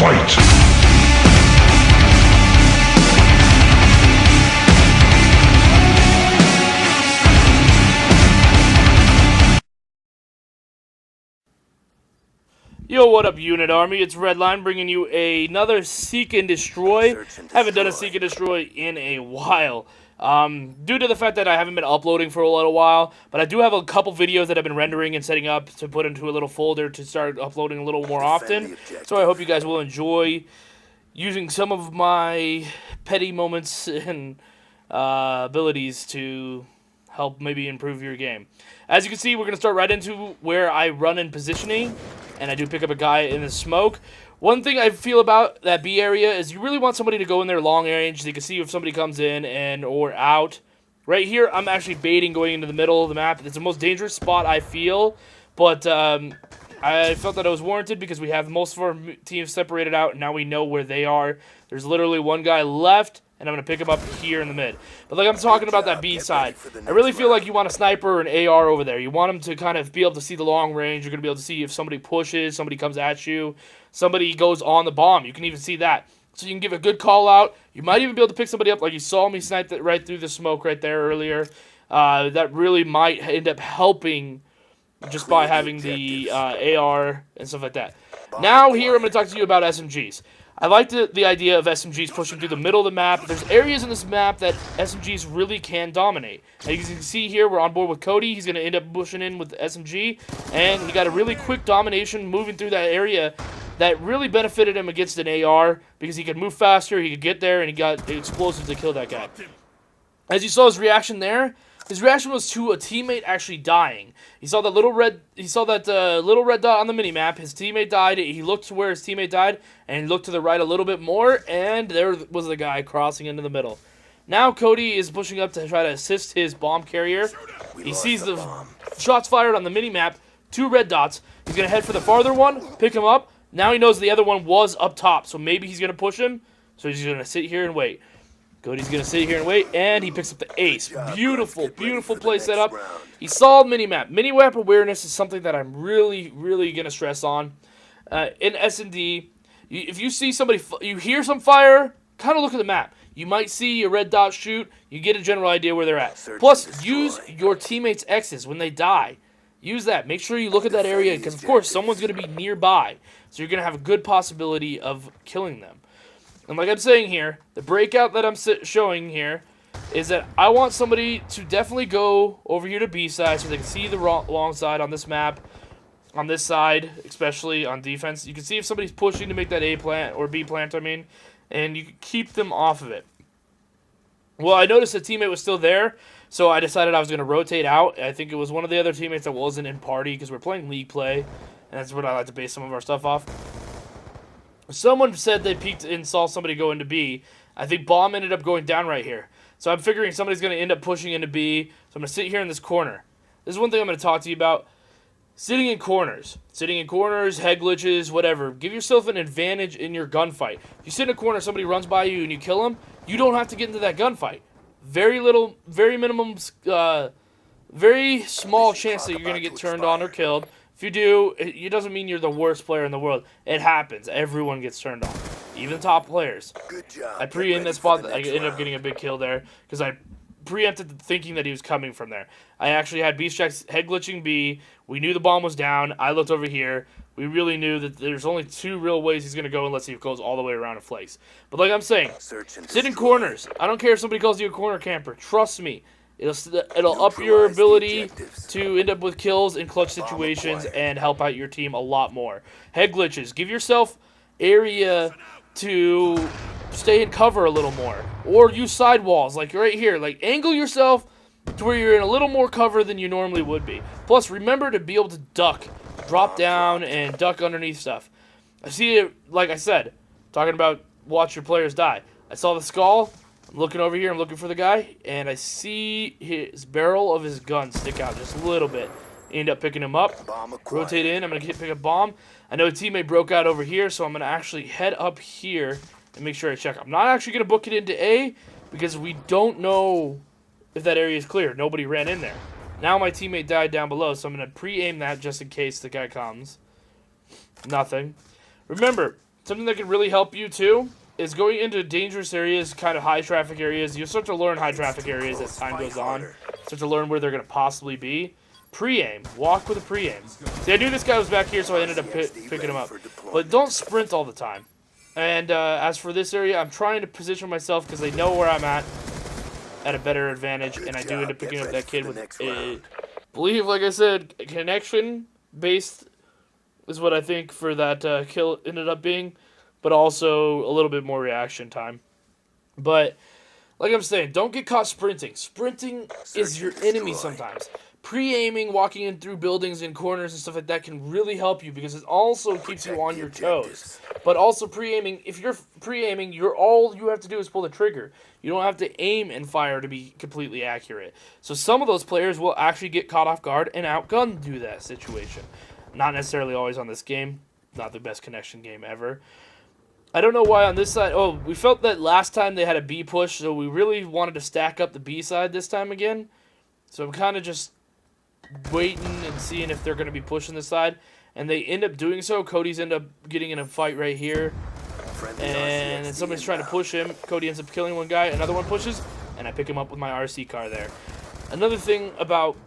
Fight! Yo, what up, Unit Army? It's Redline bringing you another Seek and Destroy. Haven't done a Seek and Destroy in a while. Due to the fact that I haven't been uploading for a little while, but I do have a couple videos that I've been rendering and setting up to put into a little folder to start uploading a little more often. So I hope you guys will enjoy using some of my petty moments and abilities to help maybe improve your game. As you can see, we're going to start right into where I run in positioning, and I do pick up a guy in the smoke. One thing I feel about that B area is you really want somebody to go in there long range so you can see if somebody comes in and or out. Right here, I'm actually baiting going into the middle of the map. It's the most dangerous spot I feel, but I felt that it was warranted because we have most of our teams separated out, and now we know where they are. There's literally one guy left, and I'm going to pick him up here in the mid. But like I'm talking about that B side, I really feel like you want a sniper or an AR over there. You want them to kind of be able to see the long range. You're going to be able to see if somebody pushes, somebody comes at you, somebody goes on the bomb. You can even see that. So you can give a good call out. You might even be able to pick somebody up like you saw me snipe that right through the smoke right there earlier. That really might end up helping just by having the AR and stuff like that. Now here I'm going to talk to you about SMGs. I like the idea of SMGs pushing through the middle of the map. There's areas in this map that SMGs really can dominate. As you can see here, we're on board with Cody. He's going to end up pushing in with the SMG, and he got a really quick domination moving through that area that really benefited him against an AR because he could move faster, he could get there, and he got the explosives to kill that guy. As you saw his reaction there, his reaction was to a teammate actually dying. He saw that little red dot on the minimap. His teammate died. He looked to where his teammate died, and he looked to the right a little bit more, and there was the guy crossing into the middle. Now Cody is pushing up to try to assist his bomb carrier. He sees the shots fired on the minimap, 2 red dots. He's going to head for the farther one, pick him up. Now he knows the other one was up top, so maybe he's going to push him. So he's going to sit here and wait. Cody's going to sit here and wait, and he picks up the ace. Beautiful, beautiful play setup. He saw minimap. Minimap awareness is something that I'm really, really going to stress on. In S&D, if you see somebody, you hear some fire, kind of look at the map. You might see a red dot shoot. You get a general idea where they're at. Plus, use your teammates' X's when they die. Use that. Make sure you look at that area, because, of course, someone's going to be nearby. So you're going to have a good possibility of killing them. And like I'm saying here, the breakout that I'm showing here is that I want somebody to definitely go over here to B side so they can see the long side on this map, on this side, especially on defense. You can see if somebody's pushing to make that A plant, or B plant, I mean, and you can keep them off of it. Well, I noticed a teammate was still there, so I decided I was going to rotate out. I think it was one of the other teammates that wasn't in party because we're playing league play, and that's what I like to base some of our stuff off. Someone said they peeked and saw somebody go into B. I think bomb ended up going down right here. So I'm figuring somebody's going to end up pushing into B. So I'm going to sit here in this corner. This is one thing I'm going to talk to you about. Sitting in corners. Sitting in corners, head glitches, whatever. Give yourself an advantage in your gunfight. If you sit in a corner, somebody runs by you and you kill them, you don't have to get into that gunfight. Very little, very minimum, very small chance that you're going to get turned on or killed. If you do, it doesn't mean you're the worst player in the world. It happens. Everyone gets turned on. Even the top players. Good job. I pre-aimed that spot. I ended up getting a big kill there because I preempted thinking that he was coming from there. I actually had Beast Jack's head glitching B. We knew the bomb was down. I looked over here. We really knew that there's only 2 real ways he's going to go unless he goes all the way around and flakes. But like I'm saying, sit in corners. I don't care if somebody calls you a corner camper. Trust me. It'll up your ability to end up with kills in clutch situations and help out your team a lot more. Head glitches. Give yourself area to stay in cover a little more. Or use sidewalls, like right here. Like, angle yourself to where you're in a little more cover than you normally would be. Plus, remember to be able to duck. Drop down and duck underneath stuff. I see it, like I said, talking about watch your players die. I saw the skull. I'm looking over here, I'm looking for the guy, and I see his barrel of his gun stick out just a little bit. End up picking him up, rotate in, I'm going to pick a bomb. I know a teammate broke out over here, so I'm going to actually head up here and make sure I check. I'm not actually going to book it into A, because we don't know if that area is clear. Nobody ran in there. Now my teammate died down below, so I'm going to pre-aim that just in case the guy comes. Nothing. Remember, Something that can really help you, too, is going into dangerous areas, kind of high traffic areas. You'll start to learn high traffic areas as time goes on. Start to learn where they're going to possibly be. Pre-aim. Walk with a pre-aim. See, I knew this guy was back here, so I ended up picking him up. But don't sprint all the time. And as for this area, I'm trying to position myself because they know where I'm at a better advantage. And I do end up picking up that kid with a, believe, like I said, connection-based is what I think for that kill ended up being. But also a little bit more reaction time. But, like I'm saying, don't get caught sprinting. Sprinting is your enemy sometimes. Pre-aiming, walking in through buildings and corners and stuff like that can really help you because it also keeps you on your toes. But also pre-aiming, if you're pre-aiming, all you have to do is pull the trigger. You don't have to aim and fire to be completely accurate. So some of those players will actually get caught off guard and outgunned due to that situation. Not necessarily always on this game. Not the best connection game ever. I don't know why on this side. Oh, we felt that last time they had a B push, so we really wanted to stack up the B side this time again. So I'm kind of just waiting and seeing if they're going to be pushing this side. And they end up doing so. Cody's end up getting in a fight right here. And then somebody's trying to push him. Cody ends up killing one guy. Another one pushes. And I pick him up with my RC car there. Another thing about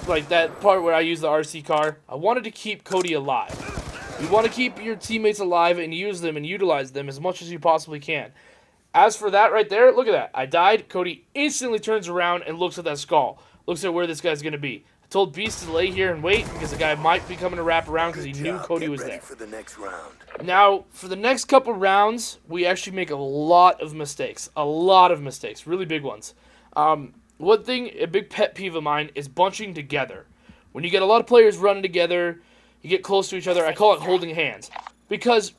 like that part where I use the RC car, I wanted to keep Cody alive. You want to keep your teammates alive and use them and utilize them as much as you possibly can. As for that right there, look at that. I died. Cody instantly turns around and looks at that skull. Looks at where this guy's going to be. I told Beast to lay here and wait because the guy might be coming to wrap around because he knew Cody was there. Now, for the next couple rounds, we actually make a lot of mistakes. A lot of mistakes. Really big ones. One thing, a big pet peeve of mine, is bunching together. When you get a lot of players running together, you get close to each other, I call it holding hands. Because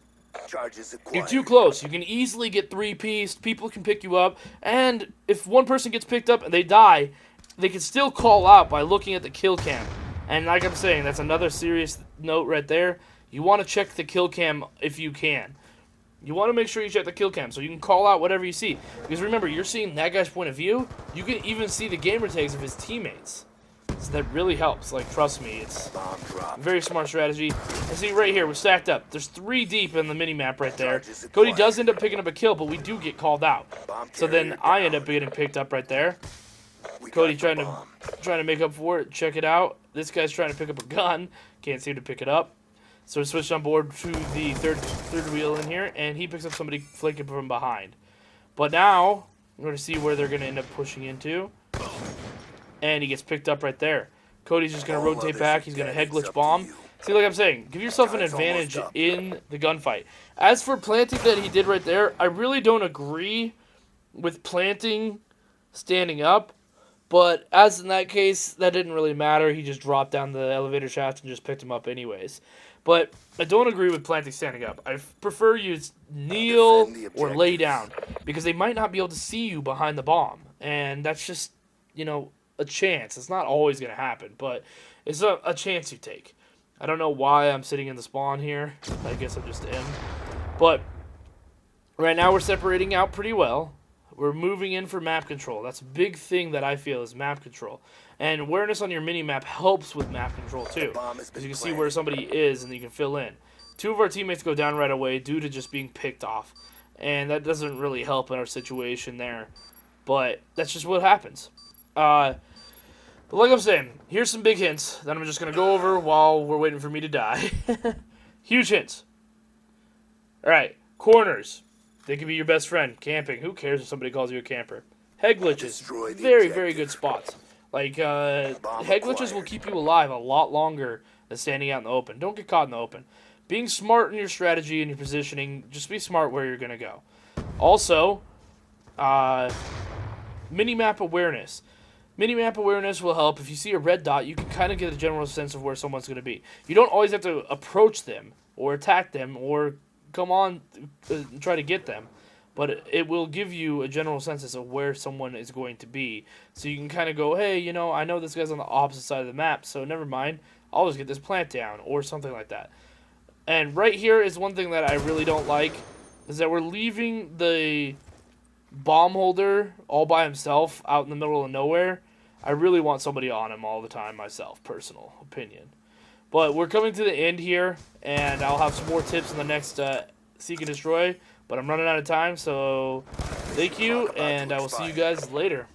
you're too close. You can easily get three-pieced, people can pick you up, and if one person gets picked up and they die, they can still call out by looking at the kill cam. And like I'm saying, that's another serious note right there. You want to check the kill cam if you can. You want to make sure you check the kill cam so you can call out whatever you see. Because remember, you're seeing that guy's point of view. You can even see the gamer tags of his teammates. So that really helps. Like, trust me, it's a very smart strategy. And see, right here, we're stacked up. There's 3 deep in the mini-map right there. Cody does end up picking up a kill, but we do get called out. So then I end up getting picked up right there. Cody trying to make up for it. Check it out. This guy's trying to pick up a gun. Can't seem to pick it up. So we switched on board to the third wheel in here, and he picks up somebody flanking from behind. But now, we're going to see where they're going to end up pushing into. And he gets picked up right there. Cody's just going to rotate back. He's going to head glitch bomb. See, like I'm saying, give yourself an advantage in the gunfight. As for planting that he did right there, I really don't agree with planting standing up. But as in that case, that didn't really matter. He just dropped down the elevator shaft and just picked him up anyways. But I don't agree with planting standing up. I prefer you kneel or lay down. Because they might not be able to see you behind the bomb. And that's just, you know, a chance. It's not always going to happen. But it's a chance you take. I don't know why I'm sitting in the spawn here. I guess I'm just in. But right now we're separating out pretty well. We're moving in for map control. That's a big thing that I feel is map control. And awareness on your mini-map helps with map control too. Because you can see where somebody is and you can fill in. 2 of our teammates go down right away due to just being picked off. And that doesn't really help in our situation there. But that's just what happens. But like I'm saying, here's some big hints that I'm just going to go over while we're waiting for me to die. Huge hints. Alright, corners. They can be your best friend. Camping. Who cares if somebody calls you a camper? Head glitches. Very, very good spots. Like, head glitches will keep you alive a lot longer than standing out in the open. Don't get caught in the open. Being smart in your strategy and your positioning, just be smart where you're going to go. Also, mini-map awareness. Mini-map awareness will help. If you see a red dot, you can kind of get a general sense of where someone's going to be. You don't always have to approach them or attack them or come on try to get them, but it will give you a general sense of where someone is going to be, so you can kind of go, hey, you know, I know this guy's on the opposite side of the map, so never mind, I'll just get this plant down, or something like that. And right here is one thing that I really don't like, is that we're leaving the bomb holder all by himself out in the middle of nowhere. I really want somebody on him all the time myself, personal opinion. But we're coming to the end here, and I'll have some more tips in the next seek and destroy, but I'm running out of time, so thank you, and I will see you guys later.